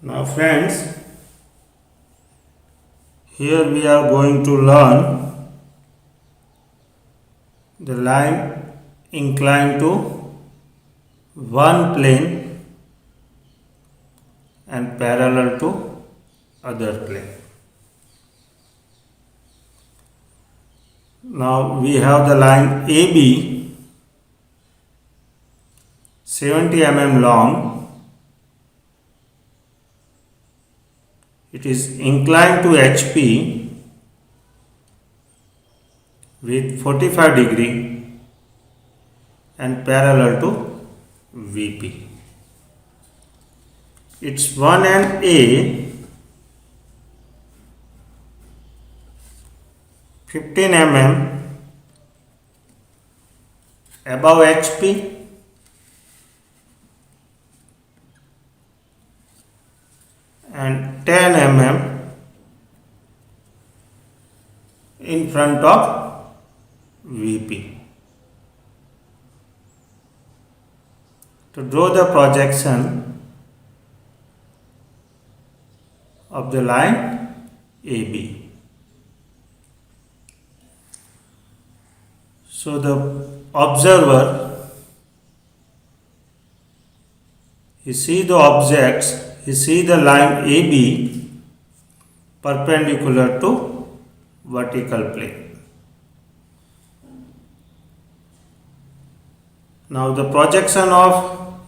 Now friends, here we are going to learn the line inclined to one plane and parallel to other plane. Now we have the line AB 70 mm long. It is inclined to HP with 45 degree and parallel to VP. Its one end A 15 mm above HP and 10 mm in front of VP. To draw the projection of the line AB. So the observer, he see the objects, he see the line AB perpendicular to vertical plane. Now the projection of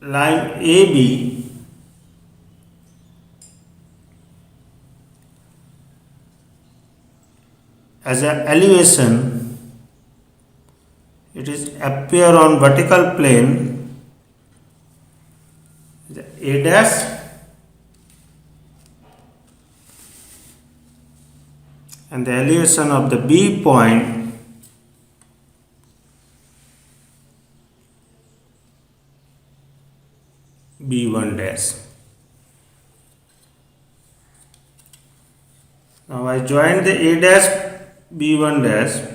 line AB as an elevation, it is appear on vertical plane, the A dash and the elevation of the B point B1 dash. Now I join the A dash B1 dash.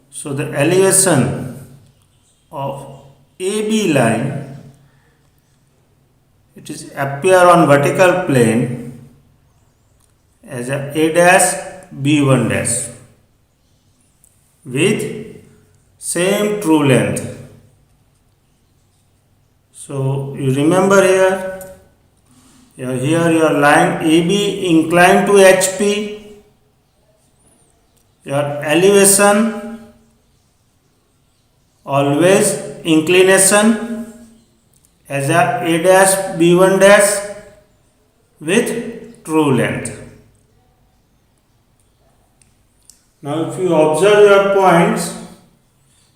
So the elevation of AB line, it is appear on vertical plane as A dash B1 dash with same true length. So you remember here your line AB inclined to HP, your elevation always inclination as A dash B1 dash with true length. Now if you observe your points,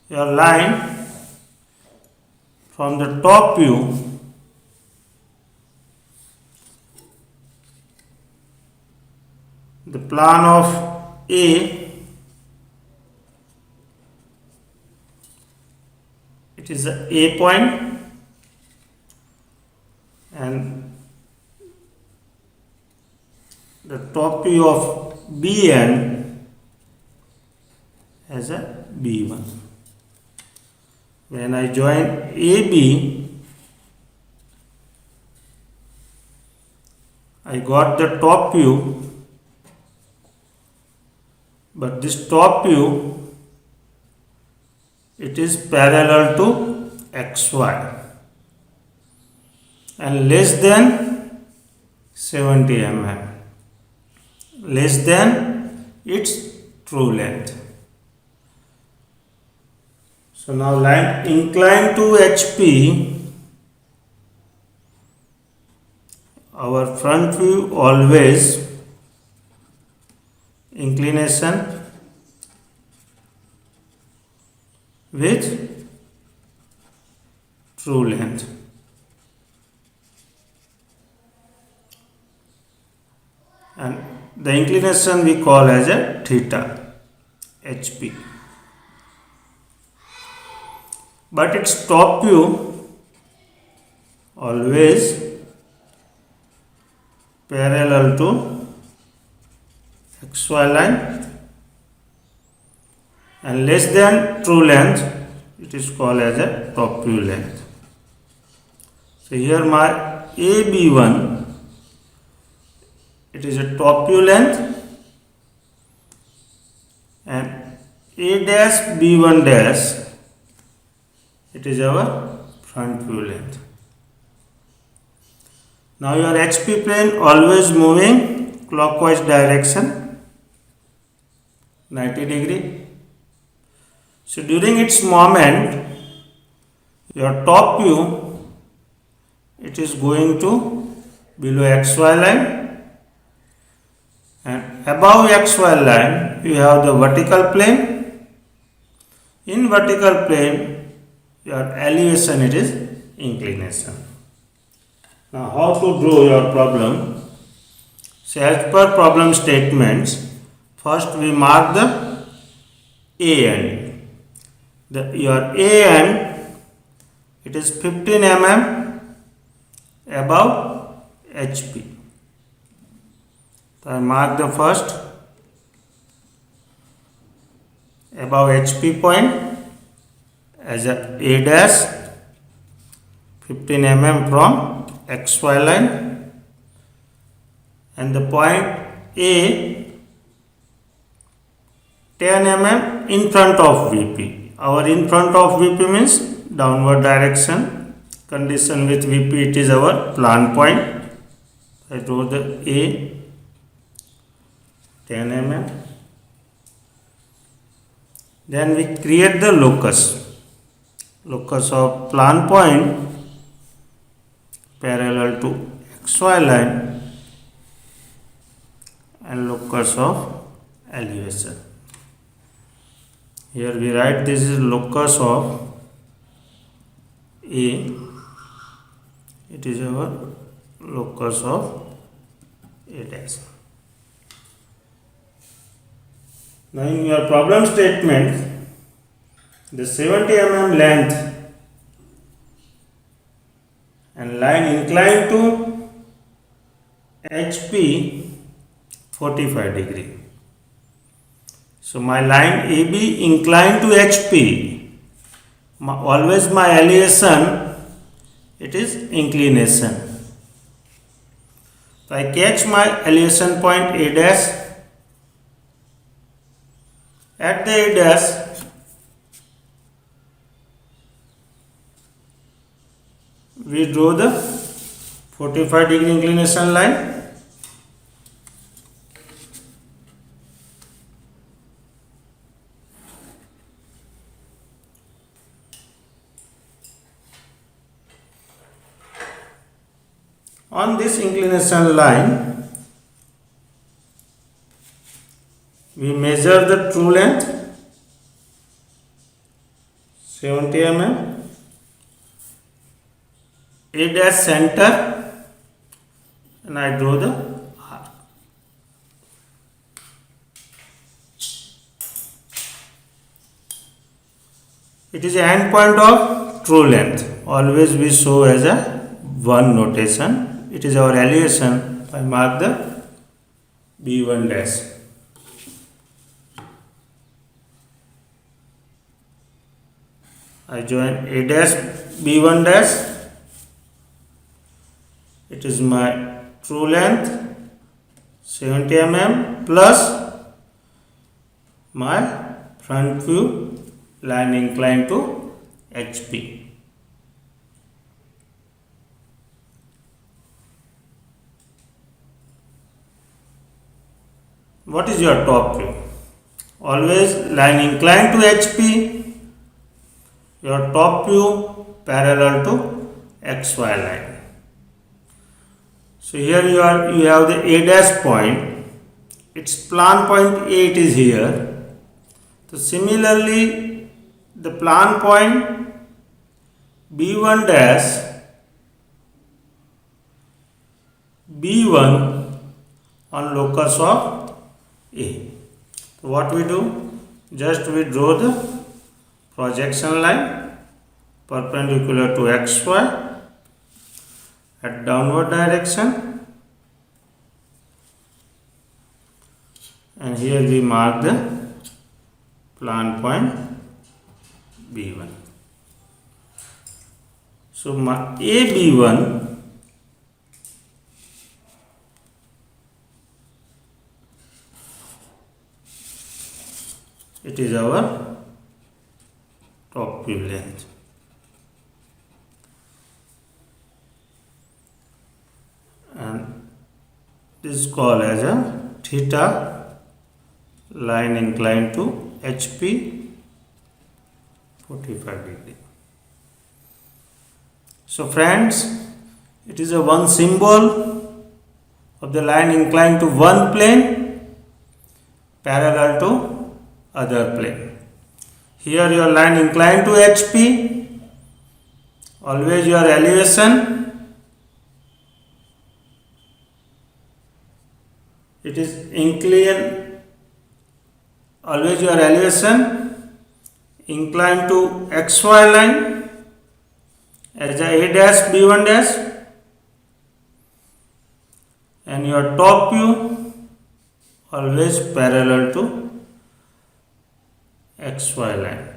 your line from the top view, the plan of A, it is A point and the top view of B end as a B1. When I join AB, I got the top view, but this top view, it is parallel to XY and less than 70 mm, less than its true length. So now line inclined to HP, our front view always inclination with true length. And the inclination we call as a theta, HP. But its top view always parallel to XY line and less than true length, it is called as a top view length. So here my AB1, it is a top view length, and A dash B1 dash, it is our front view length. Now your HP plane always moving clockwise direction, 90 degree. So during its moment, your top view, it is going to below XY line, and above XY line you have the vertical plane. In vertical plane, your elevation, it is inclination. Now how to draw your problem? So as per problem statements, first we mark the A end. Your A end, it is 15 mm above HP. So I mark the first above HP point as A dash, 15 mm from XY line, and the point A, 10 mm in front of VP. Our in front of VP means downward direction. Condition with VP, it is our plan point. I draw the A, 10 mm. Then we create the locus of plan point parallel to XY line, and locus of elevation. Here we write this is locus of A, it is our locus of A dash. Now in your problem statement, the 70 mm length and line inclined to HP 45 degree. So my line AB inclined to HP, always my elevation, it is inclination. So I catch my elevation point A dash. At the A dash, we draw the 45 degree inclination line. On this inclination line, we measure the true length 70 mm, A dash center, and I draw the arc. It is the end point of true length. Always we show as a 1 notation. It is our elevation. I mark the B1 dash. I join A dash B1 dash. It is my true length 70 mm plus my front view line inclined to HP. What is your top view? Always line inclined to HP, your top view parallel to XY line. So here you have the A dash point, its plan point A, it is here. So similarly, the plan point B1 dash, B1 on locus of A. So what we do? Just we draw the projection line perpendicular to XY at downward direction, and here we mark the plan point B1. So my AB1 it is our top view length. And this is called as a theta line inclined to HP 45 degree. So friends, it is a one symbol of the line inclined to one plane parallel to other plane. Here your line inclined to HP, always your elevation, it is inclined, always your elevation inclined to XY line as a dash B1 dash, and your top view always parallel to XY line.